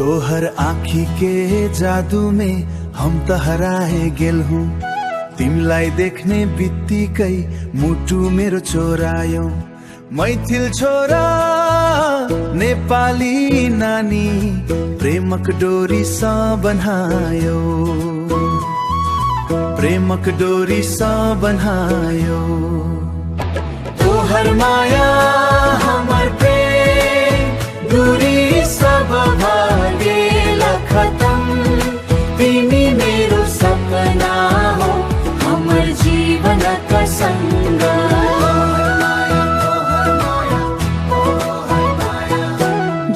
तोहर आँखी के जादू में हम त हराए गेल हूँ। तिमलाई देख्ने बित्तिकै मुटु मेरो चोरायो। मैथिल छोरा नेपाली नानी प्रेमक डोरी सा बन्हायो, प्रेमक डोरी सा बन्हायो। तोहर माया हमर प्रेम दूरी सब भागेल खत्म। तिमी मेरो सपना हो हमर जीवन का संग।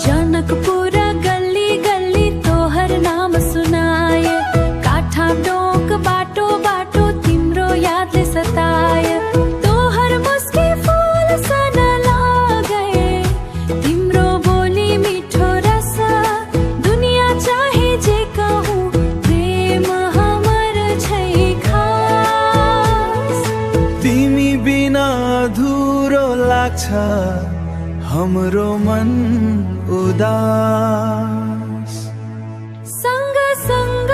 जनकपुर गली गली तोहर नाम सुनाए, काठा टोक बाटो बाटो तिम्रो यादले सताए। तोहर मुस्की फूल सन लागे, तिम्रो बोली मिठो रस, दुनिया चाहे जे कहूँ प्रेम हमर छै खास। तिमी बिना अधुरो लाग्छ हमरो मन उदास। संग संग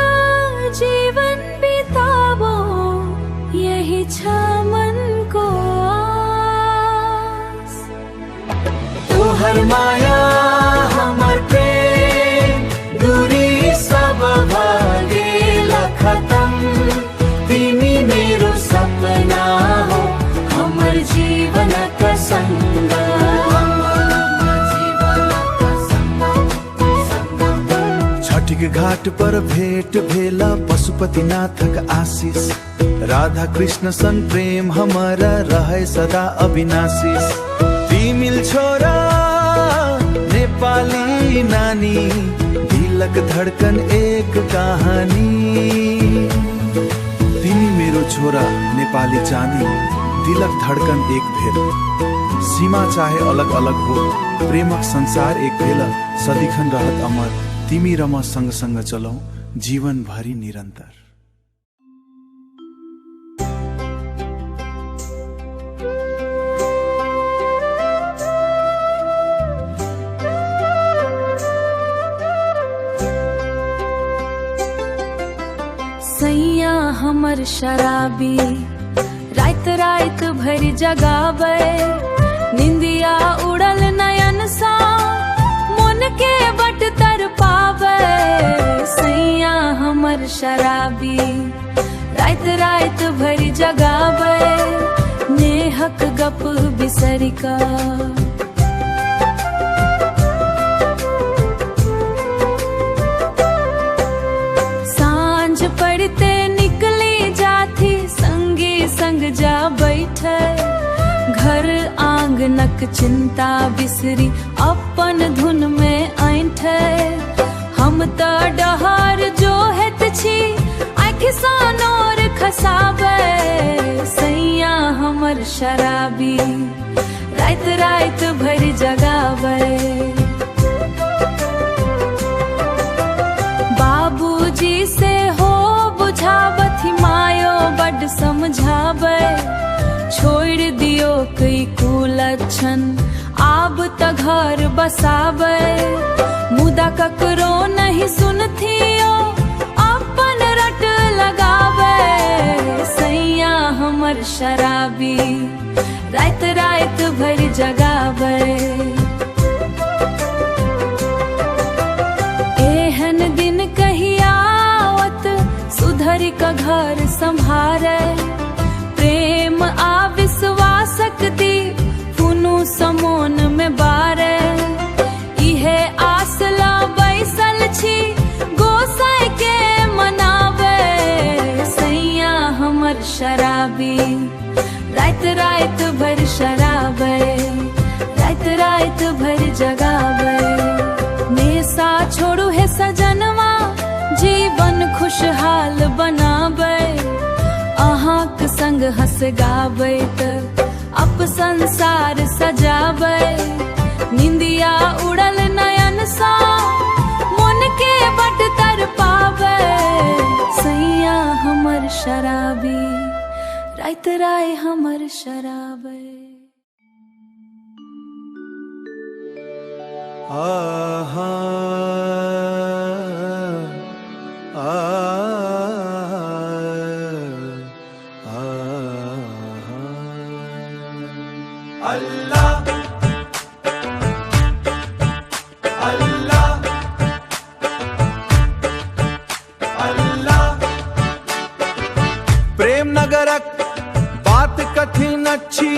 जीवन बिताबो यही छ मन को आस। तोहर माया हमर प्रेम दूरी सब भागेल खत्म। तिमी मेरो सपना हो हमर जीवन का संग। छठीक घाट पर भेट भेला पशुपतिनाथक आशीष। राधा कृष्ण सन प्रेम हमारा रहे सदा अविनाशी। तिमिल छोरा नेपाली नानी दिलक धड़कन एक कहानी। तिमी मेरो छोरा नेपाली चाँदी दिलक धड़कन एक भेल। सीमा चाहे अलग अलग हो प्रेमक संसार एक भेल। सदिखन रहत अमर तिमी र म सँग सँग चलौं जीवन भरि निरन्तर। सैया हमर शराबी रात रात भर जगावे। निंदिया उड़ल नयन सा मन के बट तर पावे। सैया हमर शराबी रात रात भर जगावे। नेहक गप बिसरिका सांझ पड़ते निकली जाथी संगी संग जा बैठे। घर आंगनक चिंता बिसरी अपन धुन में ऐंठे। हम त डहर जो हेत छी आँखि सा नोर खसावे। सैया हमर शराबी रात रात भर जगावे। बाबूजी से हो बुझावथी मायो बड समझावे। छोड़ दियो कई कुलक्षण आब त घर बसावे। मुदा ककरो नहीं सुनथियो अपन रट लगावे। सैया हमर शराबी रात रात भर जगावे। एहन दिन कहिया आवत सुधर का घर संभारे। प्रेम आ विश्वासक दी फुनु समोन में बारे। इहे आसला बैसल छी गोसाई के मनावे। सैया हमर शराबी रात रात भर शराबे। रात रात भर जगावे। नेसा छोड़ू है सजनवा जीवन खुशहाल बनावे। अहाँक संग हंस गाबै त अप संसार सजाबै। निंदिया उड़ल नयन सा मन के बट तर पावे। सैया हमर शराबी रात राय हमर शराबे। आहा अल्लाह अल्लाह अल्लाह प्रेम नगरक बात कठिन अच्छी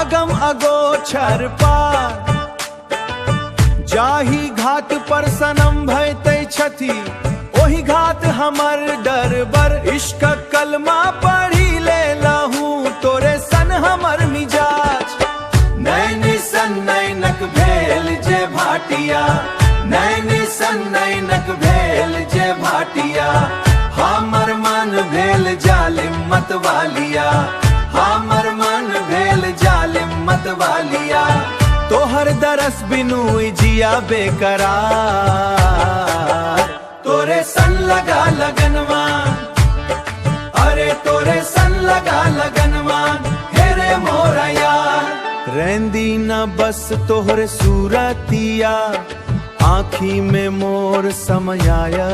अगम अगोचर पार जाही घाट पर सनम भयते छथि ओही घाट हमर डर बर इश्क कलमा पढ़ी ले लहू तोरे सन हमर मिजाज नैनी सन नैनक भेल जे भाटिया नैनी सन नैनक भेल जे भाटिया हमर मन भेल जालिम मत वालिया हमर मन भेल जालिम मत वालिया तोहर दरस बिनु जिया बेकरार तोरे सन लगा लगनवान अरे तोरे सन लगा लगनवान हेरे मोरा यार रहंदी न बस तोहरे सूरतिया आँखी में मोर समाया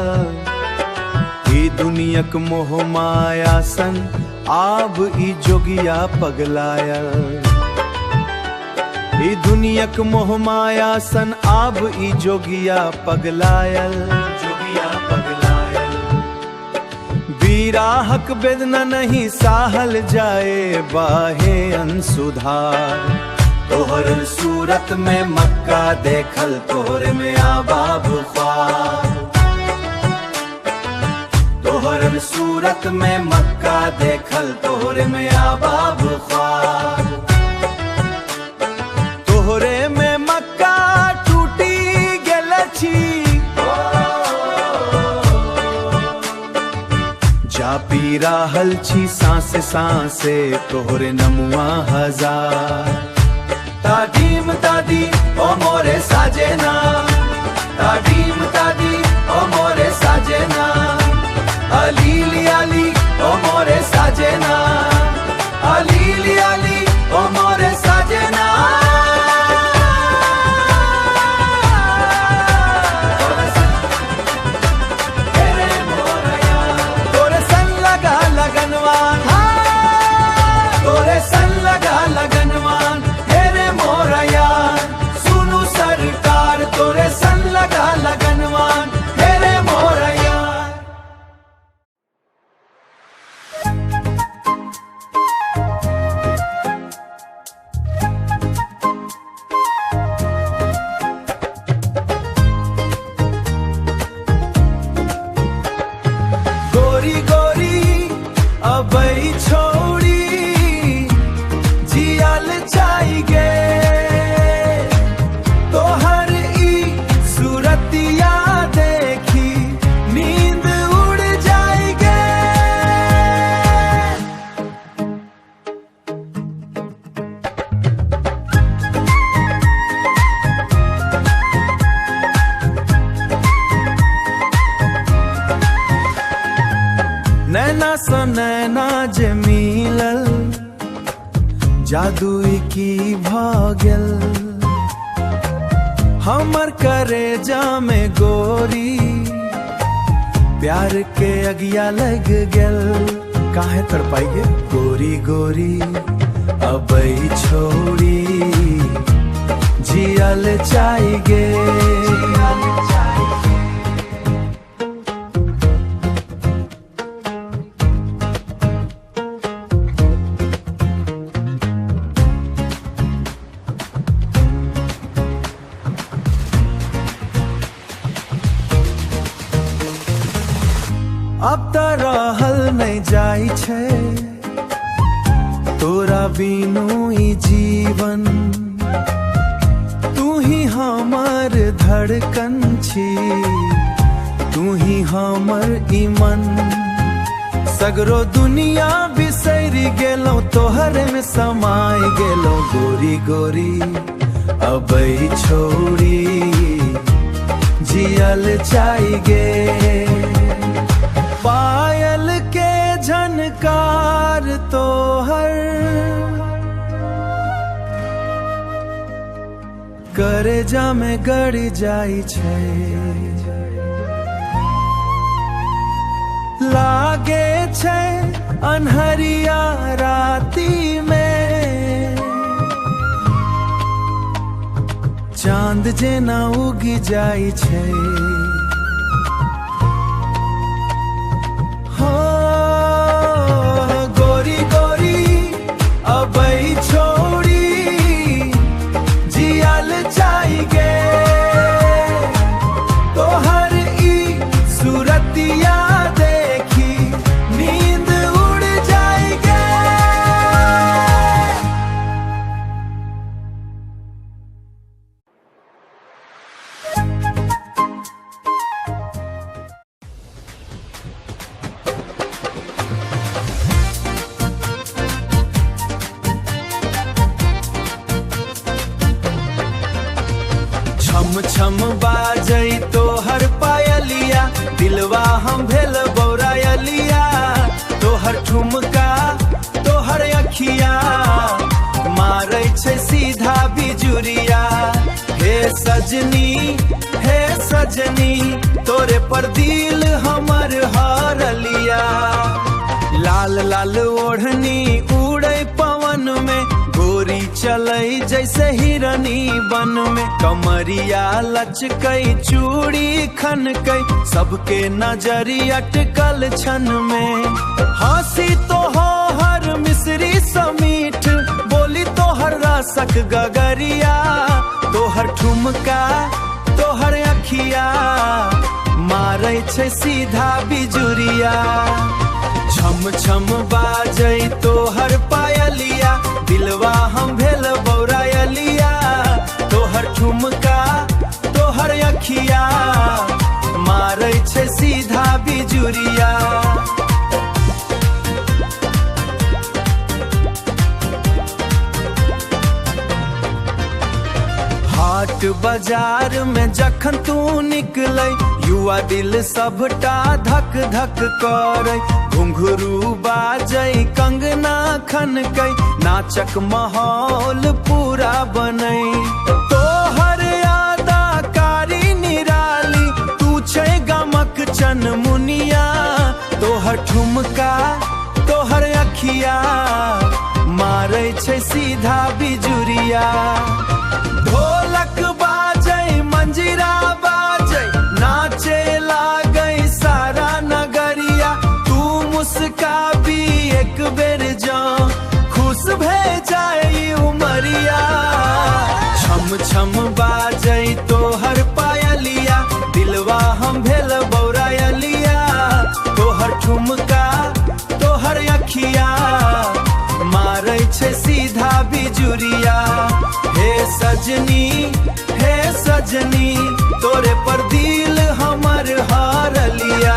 ई दुनियक मोह माया सन आब ई जोगिया पगलाया ई दुनियक मोह माया सन आब ई जोगिया पगलायल बीराहक बेदना नहीं साहल जाए बाहे अनसुधार तोहर सूरत में मक्का देखल तोहर में आबाब ख्वाब तोहर सूरत में मक्का देखल तोहर में आबाब ख्वाब तोहरे में मक्का टूटी गेल छी जा पी रहल छी सांसे सांसे तोहरे नमुआ हजार तादीम तादी ओ मोरे साजना तादीम तादी ओ मोरे साजना अलीली अली ओ मोरे साजना अलीली अली ओ मोरे साजना लगनवान हेरे मोरा यार सुनु सरकार तोरे सन लगा लगनवान हेरे मोरा यार गोरी गोरी अबई छोड़ी जियल जाएगे तोहर ई सूरतिया देखी नींद उड़ जाएगे नैना स नैना जे मिलल जादू की भागल हमर करेजा में गोरी प्यार के अगिया लग गल काहे तड़पाइए गोरी गोरी अबई छोड़ी जियल जाएगे अब त रहल नहीं जाई छे तोरा बिनु ई जीवन तू ही हमर धड़कन छी तू ही हमर ईमन सगरो दुनिया बिसरी गेलो तोहरे में समाई गेलो गोरी गोरी अबई छोड़ी जियल जाएगे पायल के झनकार तोहर करेजा में गड़ जाई छे लागे छे अन्हरिया राती में चांद जेना उगी जाई छे। गोरी गोरी अबई छोड़ी जियल जाएगे तोहर ई सूरतिया देखी नींद उड़ जाएगे। छम छम बाजई तोहर पायलिया दिलवा हम भेल बौरायलिया तोहर ठुमका तोहर अखिया मारै छै सीधा बिजुरिया। हे सजनी तोरे पर दिल हमर हरलिया। लाल लाल ओढ़नी उड़ै पवन में गोरी चलई जैसे हिरनी बन में कमरिया लचकई चूड़ी खनकई सबके नजरी अटकल छन में। हंसी तो हो हर मिश्री समीठ बोली तोहर रसक गगरिया तोहर ठुमका तोहर अखिया मारै छै सीधा बिजुरिया। छम छम बाजई तोहर पायलिया दिलवा हम भेल बौरायलिया तोहर ठुमका तोहर अखिया मारै छै सीधा बिजुरिया। हाट बाजार में जखन तू निकलै युवा दिल सबटा धक धक करै घुंघरू बाजै कंगना खनकै नाचक माहौल पूरा बनै। तोहर अदाकारी निराली तू छै गमक चनमुनिया तोहर ठुमका तोहर अखिया मारै छै सीधा बिजुरिया। ढोलक बाजै मंजीरा बाजै नाचे लागै सारा नगरिया तू मुस्काबी एक बेर जा खुश भे जाए उमरिया। छम छम बाजै तोहर पायलिया दिलवा हम भेल बौरायलिया तोहर ठुमका तोहर अखिया मारै छै सीधा बिजुरिया। हे सजनी तोरे पर दिल हमर हारलिया।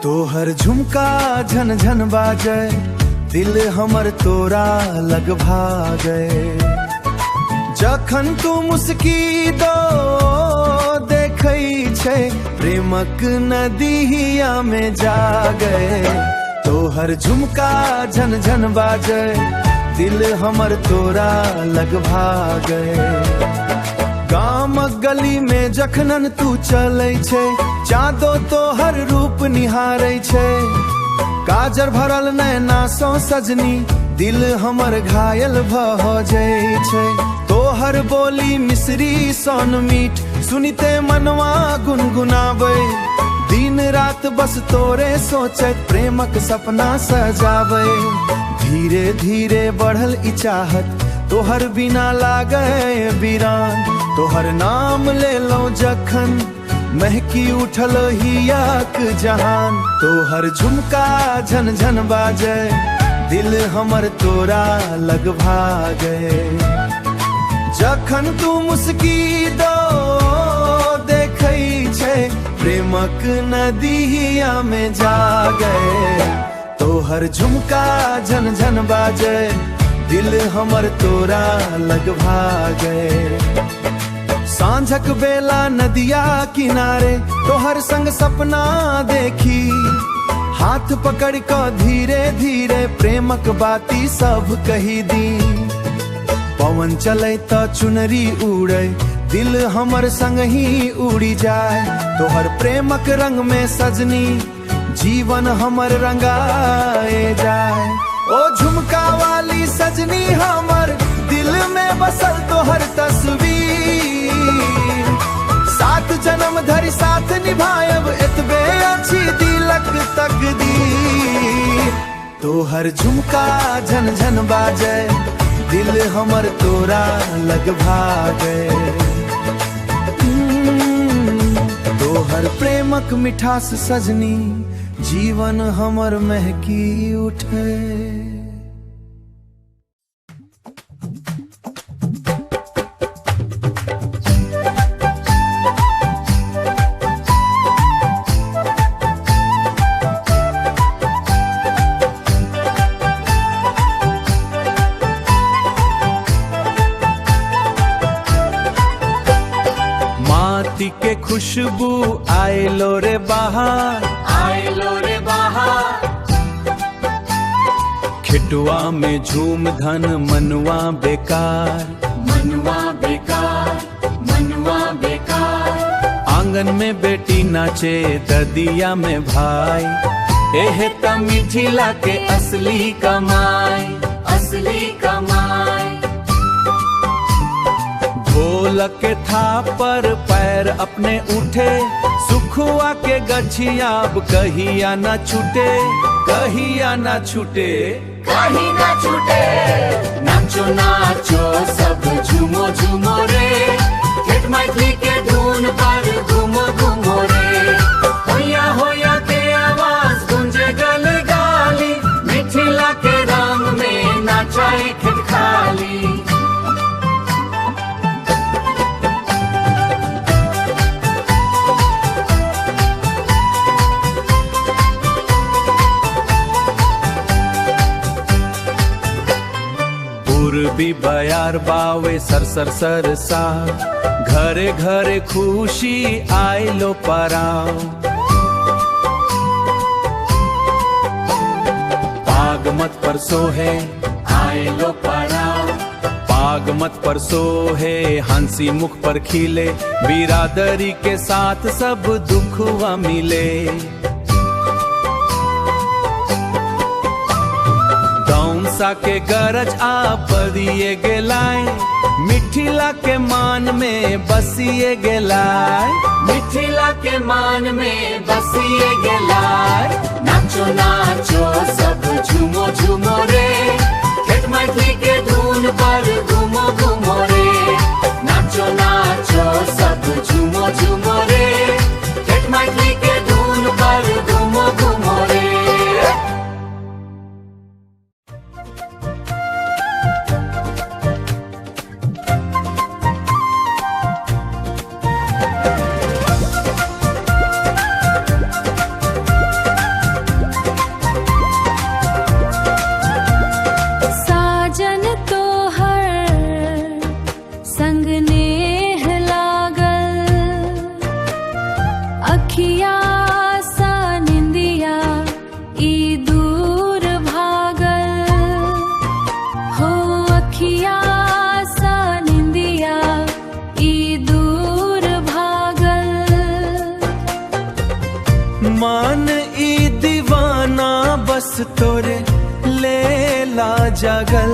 तोहर झुमका झन झन बाजे दिल हमर तोरा लग भागे। जखन तू मुस्की दो देखै छै प्रेमक नदिया में जागे। तोहर झुमका झन झन बाजे दिल हमर तोरा लग भागे। गामक गली में जखनन तू चलै छै जादो तोहर रूप निहारै छै। काजर भरल नैना सो सजनी दिल हमर घायल भ जाइ छै। तोहर बोली मिश्री सन मीठ सुनिते मनवा गुनगुनाबै। दिन रात बस तोरे सोचैत प्रेमक सपना सजाबै। धीरे धीरे बढ़ल ई चाहत तोहर बिना लागे वीरान। तोहर नाम ले लो जखन महकी उठल हियाक जहान। तोहर झुमका झन झन बाजे दिल हमर तोरा लग भागे। जखन तू मुस्की दो देखै छै प्रेमक नदिया में जागे। तोहर झुमका झन झन बाजे दिल हमर तोरा लग भागे। सांझक बेला नदिया किनारे तोहर संग सपना देखी हाथ पकड़ क धीरे धीरे प्रेमक बाती सब कही दी। पवन चले त चुनरी उड़े, दिल हमर संग ही उड़ी जाए। तोहर प्रेमक रंग में सजनी जीवन हमर रंगाए जाए। ओ झुमका वाली सजनी हमर दिल में बसल तोहर तस्वीर। 7 जन्म धरि साथ निभायब एतबे अच्छी दिलक तकदीर। तोहर झुमका झन झन बाजे, दिल हमर तोरा लग भागे। तोहर प्रेमक मिठास सजनी जीवन हमर महकी उठे। माटी के खुशबू आइलो रे बाहर, आइलो रे बाहर। खिटुआ में झूम धन मनुआ बेकार, मनुआ बेकार, मनुआ बेकार। आंगन में बेटी नाचे ददिया में भाई, एहे त मिथिला के असली कमाई, असली कमाई। ढोलक के थाप पर पैर अपने उठे, सुखुआ के गछिया अब कहिया न छूटे, कहिया न छूटे, कहीं न छूटे। नाचो नाचो सब झूमो झूमो रे, ठेठ मैथिली के धुन पर घूमो घूमो रे। होया होया के आवाज गूंजे गल गाली, मिथिला के रंग में नाचाए खेत खाली। पूर्वी बयार बावे सर सर सर सा, घरे घरे खुशी आइलो पराओ। पागमत पर सोहे आइलो पराओ, पागमत पर सोहे हंसी मुख पर खिले। बिरादरी के साथ सब दुखवा मिले। सा के गरज आप दिए गेलाय, मिथिला के मान में बसिए गेलाय, मिथिला के मान में बसिए गेलाय। नाचो नाचो सब झूमो झूमो रे, ठेठ मैथिली के धुन पर घूमो घूमो रे। नाचो नाचो सब झूमो झूमो रे, ठेठ मैथिली के धुन पर घूमो घूमो रे। मान ई दीवाना बस तोरे लेला जगल।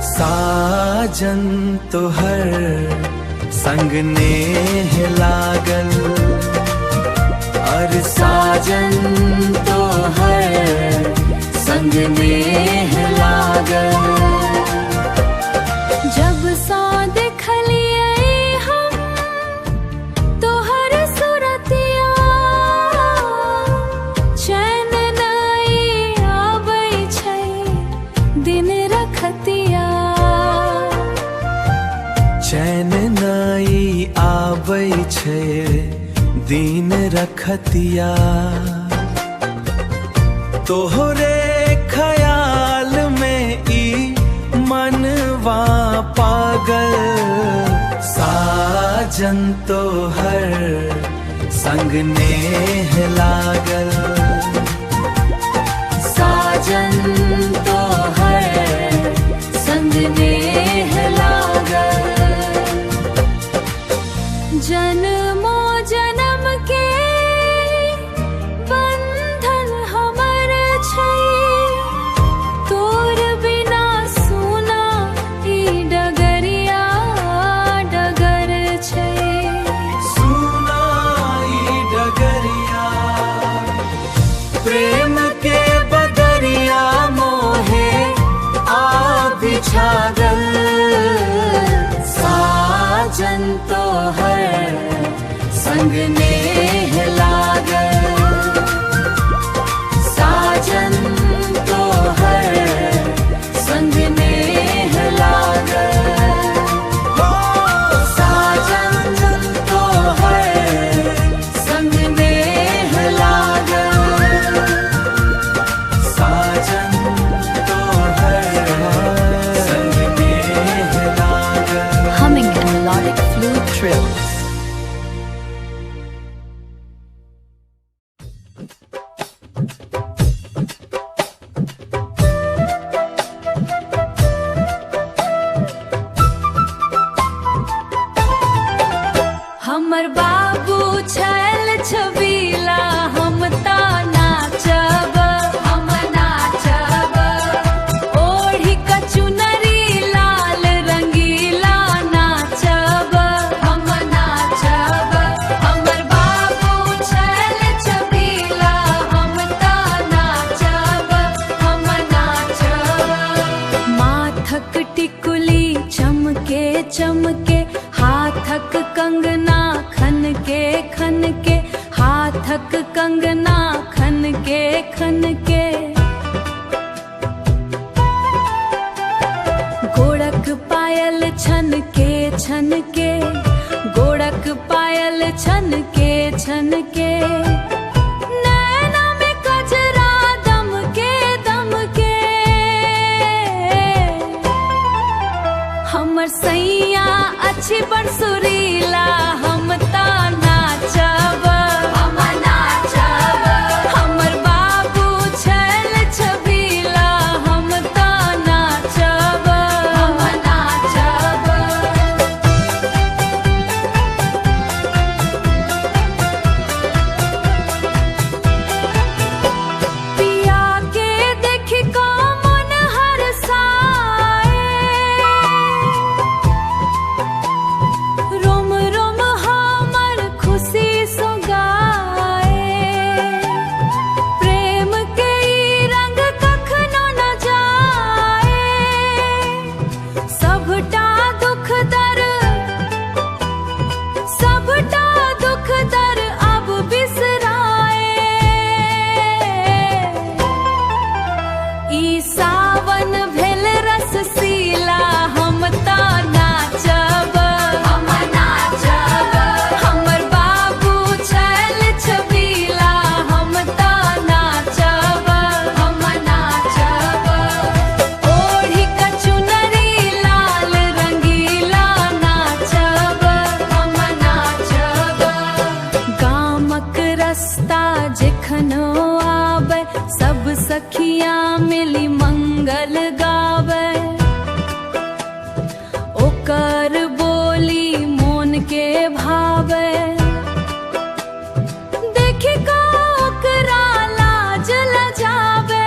साजन तोहर संग नेह लागल, और साजन तोहर संग नेह लागल। जब सा देखलिए हम तोहर सुरतिया, चैन नहीं आबै छै दिन रखतिया। चैन नहीं आबै छै दिन रखतिया। तोहरे ख्याल में ई मनवा पागल। साजन तोहर संग नेह लागल। ई सावन भेल रससीला हम त नाचब हम नाचब हमर बाबू छल छबीला हम त नाचब हम नाचब ओढ़ी क चुनरी लाल रंगीला नाचब हम नाचब गामक रस्ता जखनो आबै सब सखियां मिली मंगल गावे ओकर बोली मोन के भावे देखी का ओकरा लाज लजावे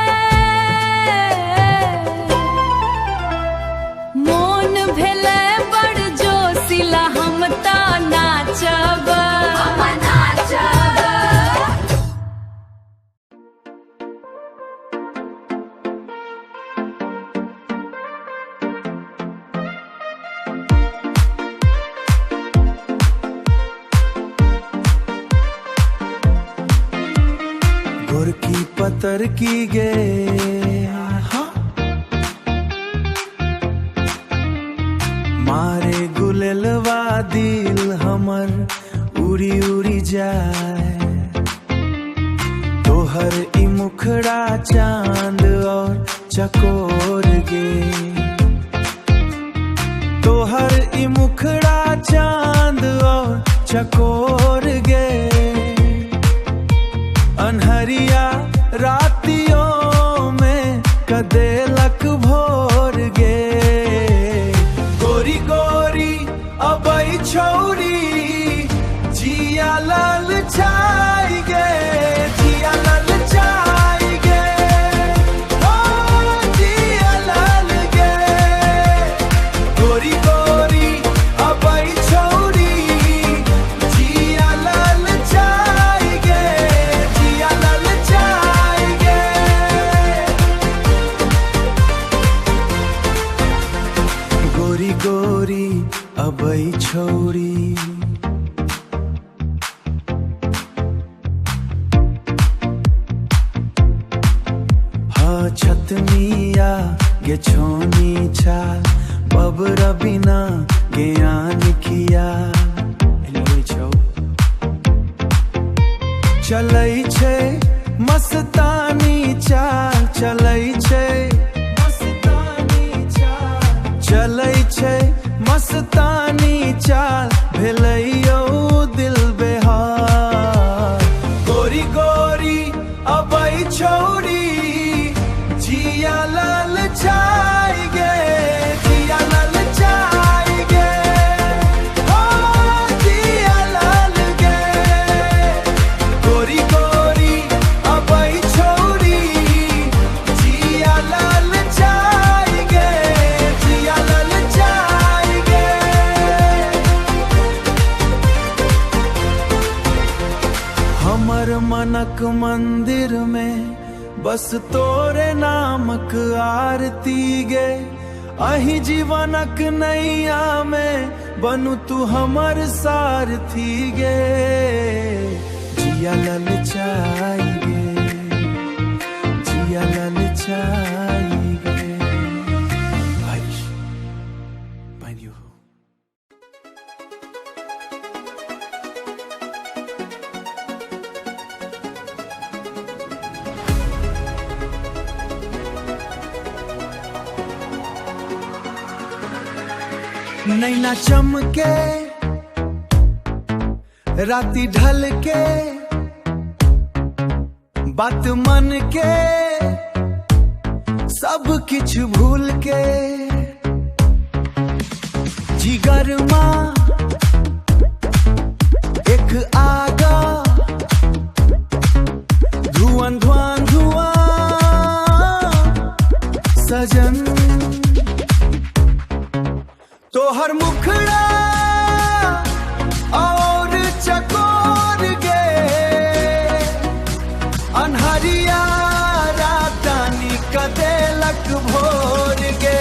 मोन भेले बड़ जोशिला हम त नाचब हम नाचब गोरकी पतर की गे हाँ। मारे गुललवा दिल हमर उड़ी उड़ी जाए तोहर ई मुखड़ा चांद और चकोर गे तोहर ई मुखड़ा चांद और चकोर गे अनहरिया रातियों में कदेलक भोर गे गोरी गोरी अबई छौरी जिया लाल छाई गे जिया लाल छाई गे ओ जिया लाल गे गोरी गोरी अबई छौरी जिया लाल छाई गे जिया लाल छाई गे गोरी गोरी अबई छौरी छतमिया गे छोनी छाल बबर बिना गे आन किया चलै छै मस्तानी चाल चलै छै मस्तानी चाल चलै छै मस्तानी चाल भेलैयो दिल बेहार गोरी गोरी अबई छौरी जिया लाल छाई गे जिया लाल छाई गे ओ जिया लाल गे गोरी गोरी अबई छौरी जिया लाल छाई गे जिया लाल छाई गे हमर मनक मंदिर में बस तोरे नामक आरती गे अही जीवनक नैया में बनू तू हमर सारथी गे जिया लाल छाई गे जिया लाल छाई गे भाई पानी हो नैना चमके राती ढल के बात मन के सब किछ भूल के जिगर मां एक आगा धुआं धुआं धुआं सजन तोहर मुखड़ा और चकोर गे अनहरिया रातानी कदेलक भोर गे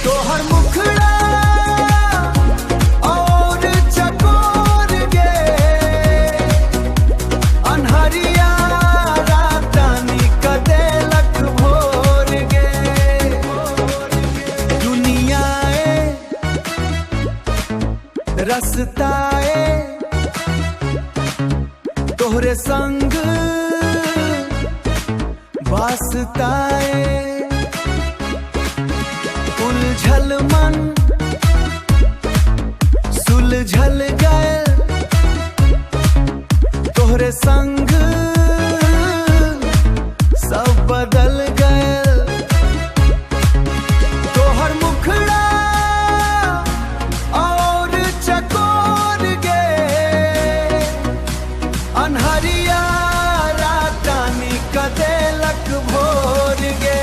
तोहर मुखड़ा और चकोर गे अनहरिया रातानी कदेलक सताए तोहरे संग वास्ताए उलझल मन सुलझल गए तोहरे संग सब बदल गए तोहर मुखड़ा और चकोर गे अनहरिया रातानी कदेलक भोर गे